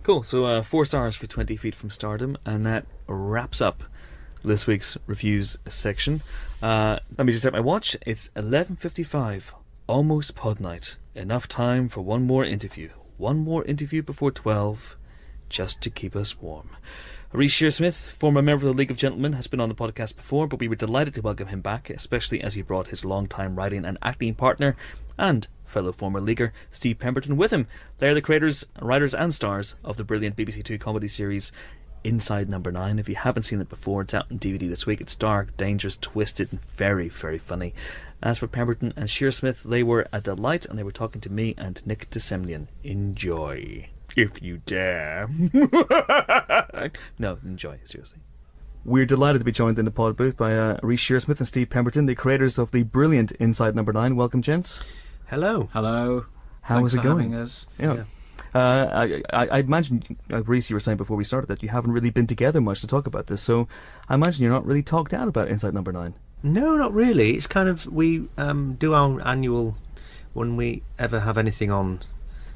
Cool. So 4 stars for 20 Feet from Stardom, and that wraps up this week's reviews section. Let me just set my watch. It's 11:55, almost pod night. Enough time for one more interview. One more interview before 12, just to keep us warm. Reece Shearsmith, former member of the League of Gentlemen, has been on the podcast before, but we were delighted to welcome him back, especially as he brought his long-time writing and acting partner and fellow former leaguer Steve Pemberton with him. They're the creators, writers and stars of the brilliant BBC Two comedy series Inside Number 9. If you haven't seen it before, it's out on DVD this week. It's dark, dangerous, twisted, and very, very funny. As for Pemberton and Shearsmith, they were a delight, and they were talking to me and Nick DeSemnian. Enjoy, if you dare. No, enjoy, seriously. We're delighted to be joined in the pod booth by Reece Shearsmith and Steve Pemberton, the creators of the brilliant Inside Number 9. Welcome, gents. Hello. Hello. How is it going? Having us. Yeah. I imagine, Reece, you were saying before we started that you haven't really been together much to talk about this, so I imagine you're not really talked out about Inside Number 9. No, not really. It's kind of, we do our annual, when we ever have anything on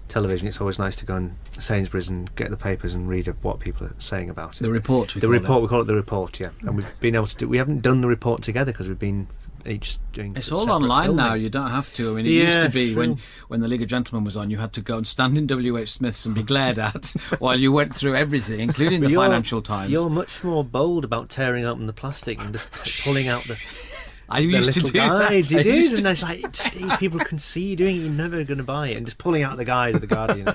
television, it's always nice to go in Sainsbury's and get the papers and read what people are saying about it. The report, we call it the report, yeah. And we've been able to do, we haven't done the report together because we've been each doing it's all online filming. now, you don't have to. I mean, it used to be when the League of Gentlemen was on, you had to go and stand in W.H. Smith's and be glared at while you went through everything, including the Financial Times. You're much more bold about tearing open the plastic and just pulling out the I used to do that. You did, and it's like, Steve, people can see you doing it, you're never going to buy it, and just pulling out the guide of the Guardian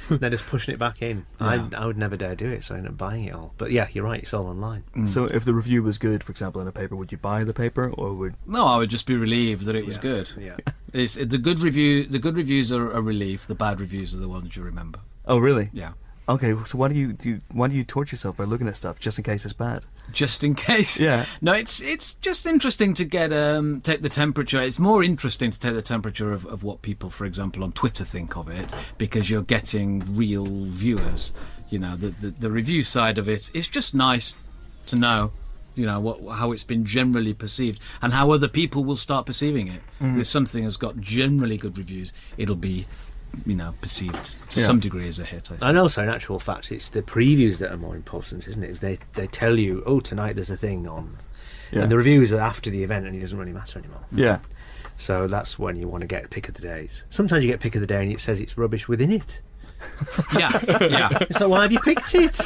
and then just pushing it back in. Yeah. I would never dare do it, so I ended up buying it all. But yeah, you're right, it's all online. So if the review was good, for example, in a paper, would you buy the paper, or would... No, I would just be relieved that it was good. Yeah. The good reviews are a relief, the bad reviews are the ones you remember. Oh, really? Yeah. Okay, so why do you torture yourself by looking at stuff just in case it's bad? Just in case. Yeah. No, it's just interesting to get take the temperature. It's more interesting to take the temperature of what people, for example, on Twitter think of it, because you're getting real viewers. You know, the review side of it. It's just nice to know, you know, how it's been generally perceived and how other people will start perceiving it. If something has got generally good reviews, it'll be, you know, perceived to some degree as a hit, I think. And also, in actual fact, it's the previews that are more important, isn't it? They tell you, oh, tonight there's a thing on. Yeah. And the reviews are after the event, and it doesn't really matter anymore. Yeah. So that's when you want to get pick of the days. Sometimes you get pick of the day and it says it's rubbish within it. Yeah. It's like, why have you picked it?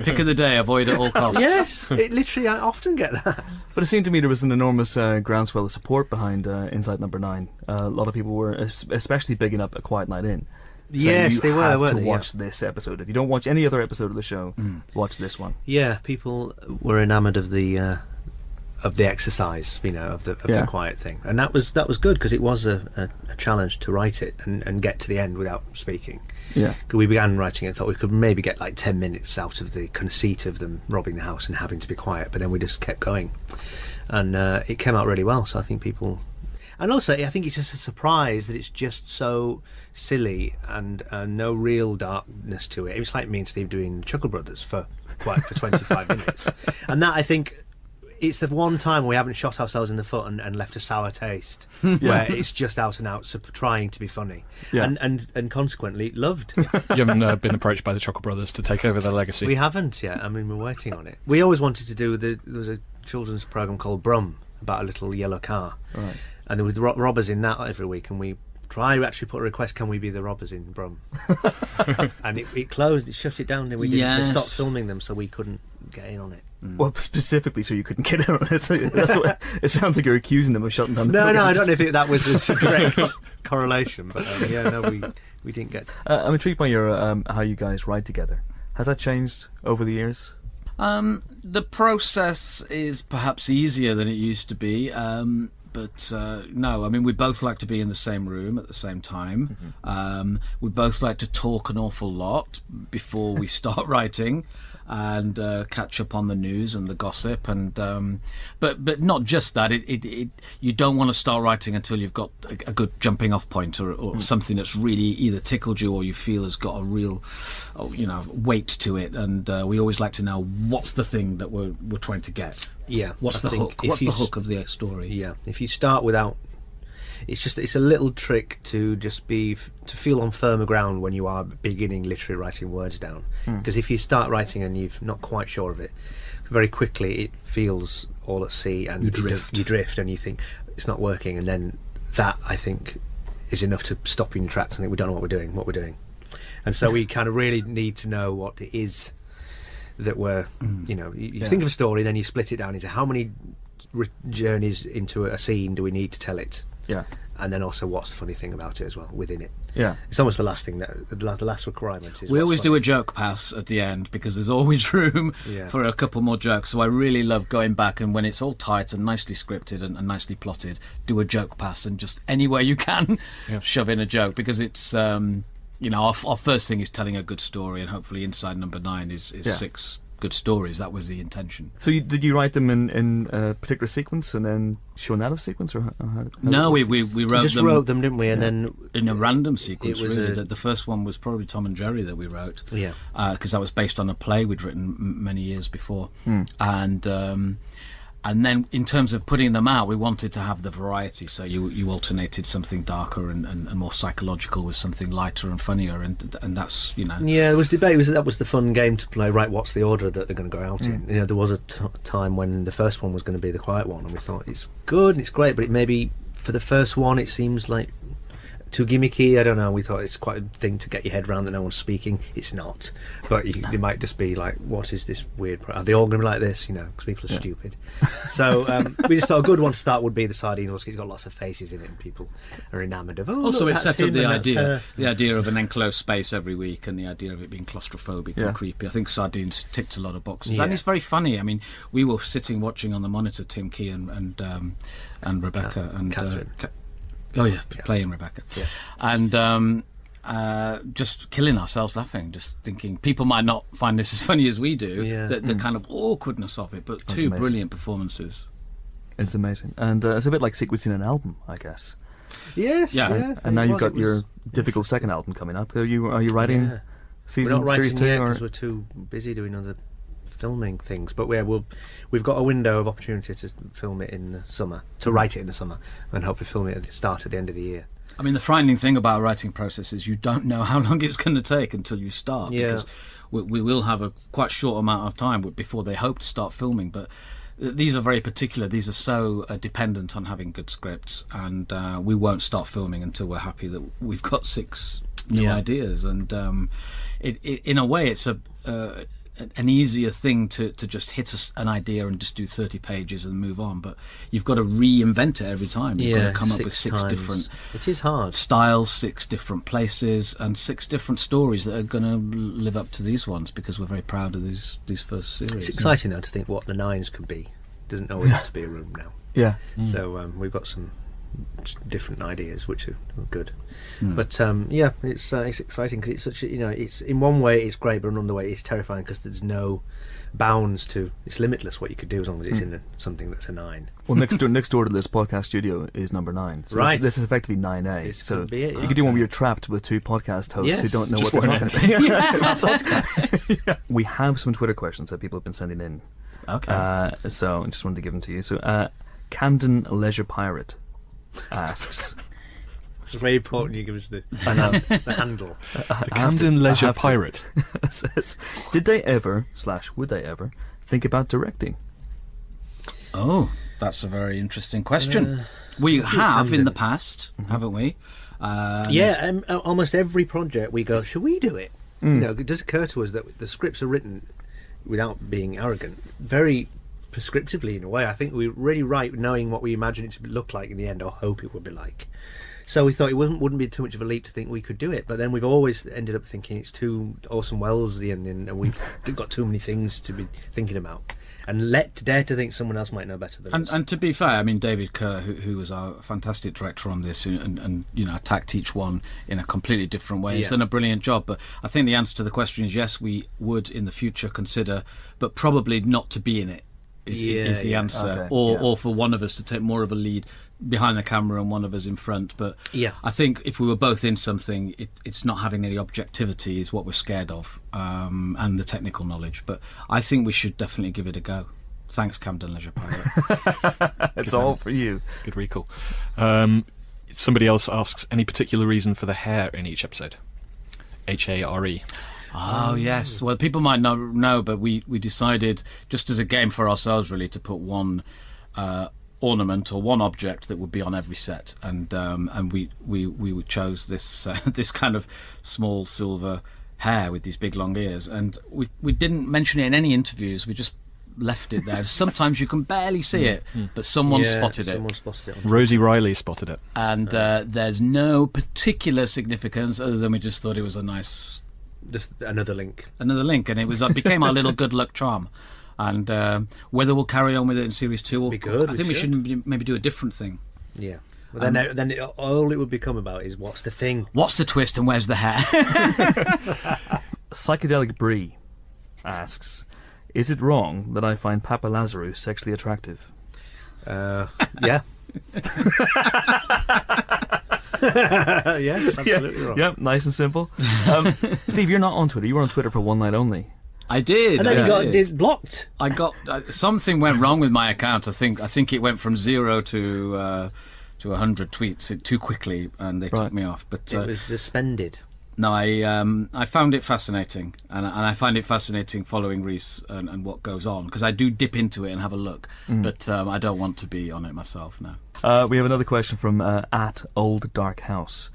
Pick of the day, avoid at all costs. Yes, it literally, I often get that. But it seemed to me there was an enormous groundswell of support behind Inside Number 9. A lot of people were especially bigging up A Quiet Night In. Yes, they were, weren't to they? watch this episode. If you don't watch any other episode of the show, watch this one. Yeah, people were enamoured of the exercise, you know, of the quiet thing, and that was good because it was a challenge to write it and get to the end without speaking. Yeah, we began writing it, thought we could maybe get like 10 minutes out of the conceit of them robbing the house and having to be quiet, but then we just kept going, and it came out really well. So I think people, and also I think it's just a surprise that it's just so silly and no real darkness to it. It was like me and Steve doing Chuckle Brothers for 25 minutes, and that, I think, it's the one time we haven't shot ourselves in the foot and left a sour taste, where it's just out and out trying to be funny, and consequently loved. You haven't been approached by the Chuckle Brothers to take over their legacy? We haven't yet. I mean, we're waiting on it. We always wanted to do, there was a children's programme called Brum, about a little yellow car, right. And there was robbers in that every week, and we try to actually put a request, can we be the robbers in Brum? And it closed, it shut it down, and they stopped filming them, so we couldn't get in on it. Well, specifically so you couldn't get in on it. That's what it sounds like. You're accusing them of shutting down the No, I don't know if that was a direct correlation, but we didn't get I'm intrigued by your how you guys ride together. Has that changed over the years? The process is perhaps easier than it used to be, but no, I mean, we both like to be in the same room at the same time. We both like to talk an awful lot before we start writing, and catch up on the news and the gossip, and but not just that. You don't want to start writing until you've got a good jumping off point, or something that's really either tickled you or you feel has got a real, weight to it. And we always like to know what's the thing that we're trying to get. Yeah, what's the hook? What's the hook of the story? Yeah, if you start without, it's a little trick to just to feel on firmer ground when you are beginning literally writing words down. Because if you start writing and you're not quite sure of it, very quickly it feels all at sea, and You drift. you drift, and you think it's not working, and then that, I think, is enough to stop you in your tracks and think we don't know what we're doing. And so we kind of really need to know what it is that we're, you think of a story, then you split it down into how many journeys into a scene do we need to tell it, and then also what's the funny thing about it as well within it. It's almost the last thing, the last requirement is We what's always funny. do a joke pass at the end because there's always room for a couple more jokes. So I really love going back, and when it's all tight and nicely scripted and nicely plotted, do a joke pass, and just anywhere you can shove in a joke, because it's our first thing is telling a good story, and hopefully inside number 9 is 6 good stories. That was the intention. So did you write them in a particular sequence and then shown out of sequence, or how No, we wrote just them wrote them, didn't we? And then in a random sequence. it was Really, the first one was probably Tom and Jerry that we wrote. Yeah. Because that was based on a play we'd written many years before, and then in terms of putting them out, we wanted to have the variety. So you alternated something darker and more psychological with something lighter and funnier, and that's Yeah, there was debate. That was the fun game to play. Right, what's the order that they're going to go out in? There was a time when the first one was going to be the quiet one, and we thought it's good and it's great, but it maybe for the first one it seems like too gimmicky. I don't know. We thought it's quite a thing to get your head around that no one's speaking. It's not, but it might just be like, what is this weird? Are they all going to be like this? Because people are stupid. So we just thought a good one to start would be the Sardines Whiskey. It's got lots of faces in it, and people are enamoured of. also look, it that's set up him the and that's idea her. of an enclosed space every week, and the idea of it being claustrophobic and creepy. I think Sardines ticked a lot of boxes, and it's very funny. I mean, we were sitting watching on the monitor, Tim Key and Rebecca and Catherine. Playing Rebecca, and just killing ourselves laughing, just thinking people might not find this as funny as we do. The kind of awkwardness of it, but That's two amazing. brilliant performances. It's amazing, and it's a bit like sequencing an album, I guess. Yes, Yeah. And now it you've was- got it was- your difficult second album coming up. Are you writing Yeah. season We're not series writing 2 yet or? because we're too busy doing other filming things. But we've got a window of opportunity to film it in the summer, to write it in the summer, and hopefully film it at the end of the year. I mean, the frightening thing about a writing process is you don't know how long it's going to take until you start. Yeah. Because we will have a quite short amount of time before they hope to start filming, but these are very particular. These are so dependent on having good scripts, and we won't start filming until we're happy that we've got 6 new ideas. And in a way, it's an easier thing to just hit an idea and just do 30 pages and move on, but you've got to reinvent it every time. You've got to come up with 6 times. different It is hard. styles, 6 different places, and 6 different stories that are going to live up to these ones, because we're very proud of these first series. It's exciting though to think what the 9s could be. Doesn't always have to be a room now. Yeah. So we've got some different ideas which are good. But it's exciting because it's such a, it's in one way it's great, but in another way it's terrifying because there's no bounds to, it's limitless what you could do as long as it's in something that's a 9. Well, next door to this podcast studio is number 9. So Right. This is effectively 9A. This So could be it, you yeah. could do one where you're trapped with 2 podcast hosts who Yes. don't know Just what they're one talking about. We have some Twitter questions that people have been sending in. Okay. So I just wanted to give them to you. So Camden Leisure Pirate asks. It's very important you give us the handle. The Camden Leisure Pirate. Says, did they ever / would they ever think about directing? Oh, that's a very interesting question. We have in the past, haven't we? Almost every project we go, should we do it? It does occur to us that the scripts are written, without being arrogant, very prescriptively in a way. I think we really write knowing what we imagine it to look like in the end, or hope it would be like. So we thought it wouldn't be too much of a leap to think we could do it, but then we've always ended up thinking it's too Orson Wellesian, and we've got too many things to be thinking about, and dare to think someone else might know better than us. And to be fair, I mean, David Kerr, who was our fantastic director on this, and attacked each one in a completely different way, has done a brilliant job. But I think the answer to the question is yes, we would in the future consider, but probably not to be in it is the answer, Okay, or for one of us to take more of a lead behind the camera and one of us in front. But Yeah. I think if we were both in something, it's not having any objectivity is what we're scared of, and the technical knowledge. But I think we should definitely give it a go. Thanks, Camden Leisure Pirate. It's all for you. Good recall. Somebody else asks, any particular reason for the hair in each episode? Hare. Oh, yes. Well, people might not know, but we decided, just as a game for ourselves, really, to put one ornament or one object that would be on every set, and we chose this this kind of small silver hair with these big long ears, and we didn't mention it in any interviews. We just left it there. Sometimes you can barely see it, but someone spotted it. Rosie Riley spotted it, and there's no particular significance other than we just thought it was a nice, just another link, and it was became our little good luck charm. And whether we'll carry on with it in series 2 or be good, I think we should maybe do a different thing. Yeah. Well, then all it would become about is what's the thing, what's the twist, and where's the hair? Psychedelic Brie asks, is it wrong that I find Papa Lazarou sexually attractive? Yeah. Yes, absolutely wrong. Yeah, nice and simple. Steve, you're not on Twitter. You were on Twitter for one night only. I did. And then you got blocked. I got something went wrong with my account. I think it went from 0 to 100 tweets too quickly, and they took me off. But it was suspended. No, I found it fascinating, and I find it fascinating following Reece and what goes on, because I do dip into it and have a look, but I don't want to be on it myself now. We have another question from at Old Dark House,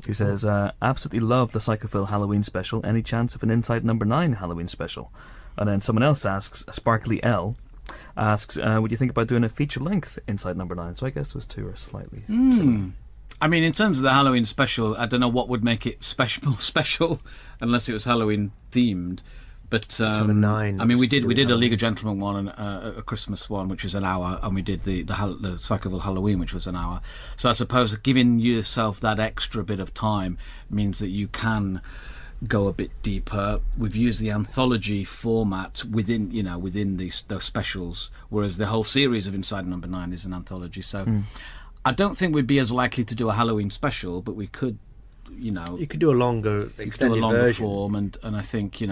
who says, absolutely love the Psychophil Halloween special. Any chance of an Inside Number 9 Halloween special? And then someone else asks, Sparkly L asks, would you think about doing a feature length Inside Number 9? So I guess those two are slightly similar. I mean, in terms of the Halloween special, I don't know what would make it special unless it was Halloween themed. But I mean, we did a League of Gentlemen one and a Christmas one, which was an hour, and we did the Psychoville Halloween, which was an hour. So I suppose giving yourself that extra bit of time means that you can go a bit deeper. We've used the anthology format within those specials, whereas the whole series of Inside Number 9 is an anthology. So I don't think we'd be as likely to do a Halloween special, but we could. You could do a longer extended version. Form, and I think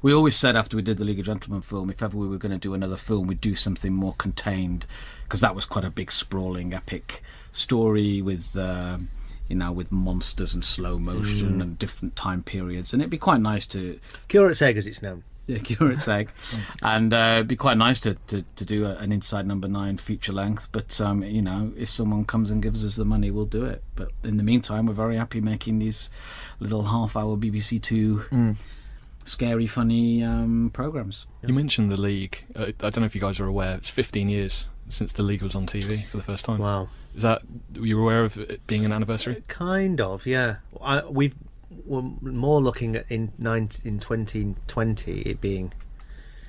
we always said after we did the League of Gentlemen film, if ever we were going to do another film, we'd do something more contained, because that was quite a big sprawling epic story with with monsters and slow motion and different time periods, and it'd be quite nice to Curate's Egg, as it's known. Yeah, Curate's Egg, and it'd be quite nice to do an Inside Number 9 feature length. But if someone comes and gives us the money, we'll do it. But in the meantime, we're very happy making these little half-hour BBC Two scary, funny programs. You mentioned the League. I don't know if you guys are aware. It's 15 years since the League was on TV for the first time. Wow! Were you aware of it being an anniversary? Kind of, yeah. We're more looking at in 2020 it being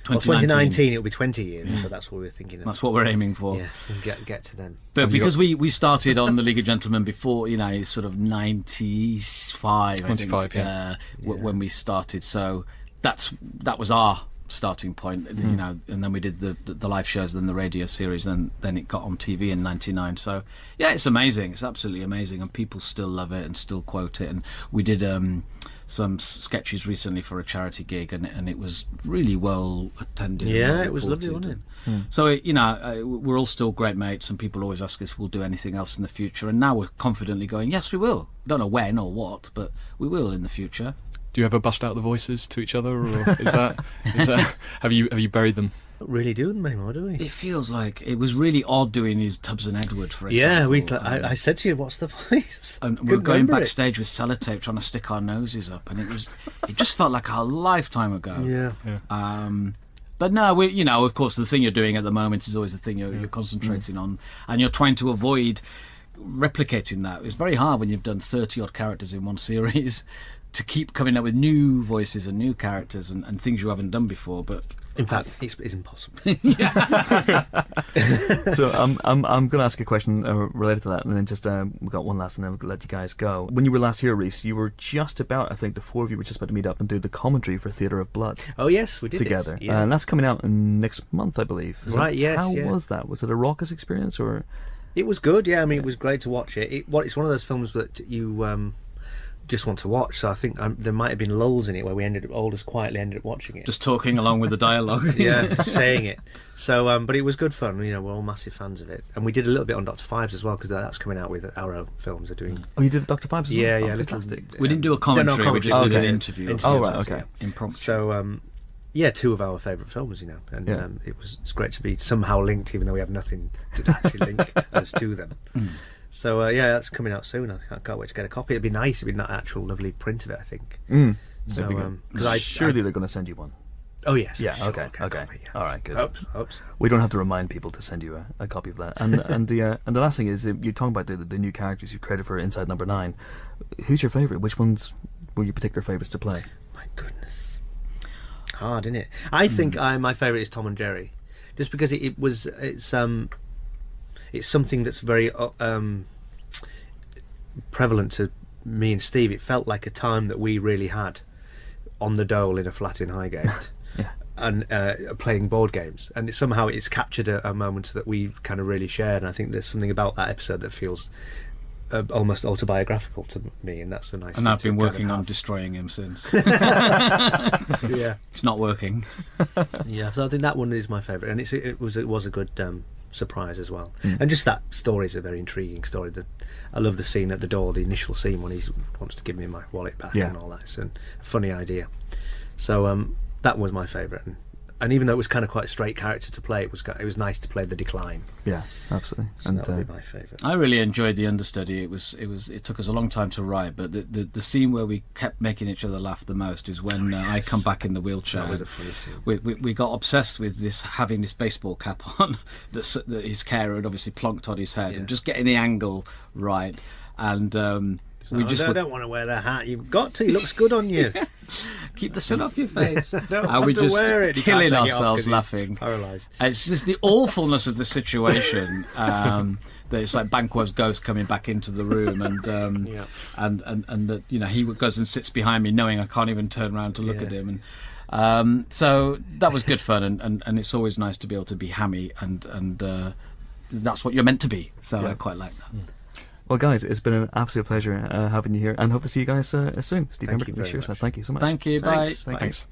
2019 it'll be 20 years, so that's what we're thinking of. That's what we're aiming for. Yes, and get to them. But because we started on the League of Gentlemen before, sort of 95, 25, I think, when we started, so that was our starting point, and then we did the live shows, then the radio series, then it got on TV in 99. So yeah, it's amazing. It's absolutely amazing, and people still love it and still quote it. And we did some sketches recently for a charity gig, and it was really well attended. Yeah, it was lovely, wasn't it? So we're all still great mates, and people always ask us if we'll do anything else in the future, and now we're confidently going, yes, we will. We don't know when or what, but we will in the future. Do you ever bust out the voices to each other, or is that have you buried them? Don't really do them anymore, do we? It feels like it was really odd doing his Tubbs and Edward, for example. Yeah, I said to you, "What's the voice?" And we were going backstage with sellotape, trying to stick our noses up, and it just felt like a lifetime ago. Yeah. But no, of course, the thing you're doing at the moment is always the thing you're concentrating on, and you're trying to avoid replicating that. It's very hard when you've done 30 odd characters in one series to keep coming up with new voices and new characters and things you haven't done before. But in fact, it's impossible. So I'm going to ask a question related to that, and then just we've got one last, and then we'll let you guys go. When you were last here, Reece, you were just about, I think the four of you were just about to meet up and do the commentary for Theatre of Blood. Oh yes, we did together, yeah. And that's coming out next month, I believe. Yes. How was that? Was it a raucous experience, or? It was good. Yeah, I mean, it was great to watch it. It's one of those films that you just want to watch. So I think there might have been lulls in it where we all just quietly ended up watching it. Just talking along with the dialogue. Yeah, just saying it. So, but it was good fun. We're all massive fans of it, and we did a little bit on Dr. Fives as well because that's coming out with Arrow Films are doing. Oh, you did Dr. Fives as well? Yeah, Oh, yeah, fantastic. We didn't do a commentary. We just did an interview. Oh, right, okay. Impromptu. So, yeah, two of our favourite films, and Yeah. it's great to be somehow linked, even though we have nothing to actually link us to them. So yeah, that's coming out soon. I can't wait to get a copy. It'd be nice. It'd be an actual lovely print of it, I think. So, because Surely they're going to send you one. Oh yes. Yeah. sure, Okay. I'll get a Okay. copy, yeah. All right. Good. Hope so. We don't have to remind people to send you a copy of that. And the last thing is you're talking about the new characters you created for Inside Number 9. Who's your favourite? Which ones were your particular favourites to play? My goodness, hard, isn't it? I think my favourite is Tom and Jerry, just because it's something that's very prevalent to me and Steve. It felt like a time that we really had on the dole in a flat in Highgate. Yeah. And playing board games, and somehow it's captured a moment that we kind of really shared. And I think there's something about that episode that feels almost autobiographical to me, and that's the nice. And thing I've to been kind of working on have. destroying him since. Yeah, It's not working. yeah. So I think that one is my favourite, and it was a good surprise as well. And just that story is a very intriguing story. I love the scene at the door, the initial scene when he wants to give me my wallet back and all that. It's a funny idea. So that was my favourite, and even though it was kind of quite a straight character to play, it was nice to play the decline. Yeah, absolutely. So And that would be my favourite. I really enjoyed the understudy. It took us a long time to write, but the scene where we kept making each other laugh the most is when I come back in the wheelchair. That was a funny scene. We got obsessed with having this baseball cap on that his carer had obviously plonked on his head, and just getting the angle right. And we just I don't want to wear that hat. You've got to. It looks good on you. keep the sun off your face. Don't And we want to just wear it. You can't killing take it off 'cause ourselves he's laughing. Paralysed. It's just the awfulness of the situation. That it's like Banquo's ghost coming back into the room, and and that he goes and sits behind me, knowing I can't even turn around to look at him, and so that was good fun, and it's always nice to be able to be hammy, and that's what you're meant to be. So I quite like that. well, guys, it's been an absolute pleasure having you here, and hope to see you guys soon. Steve Thank Pemberton you from very Shearsmith. much. Thank you so much. Thank you. Thanks. Bye. Bye. Thanks.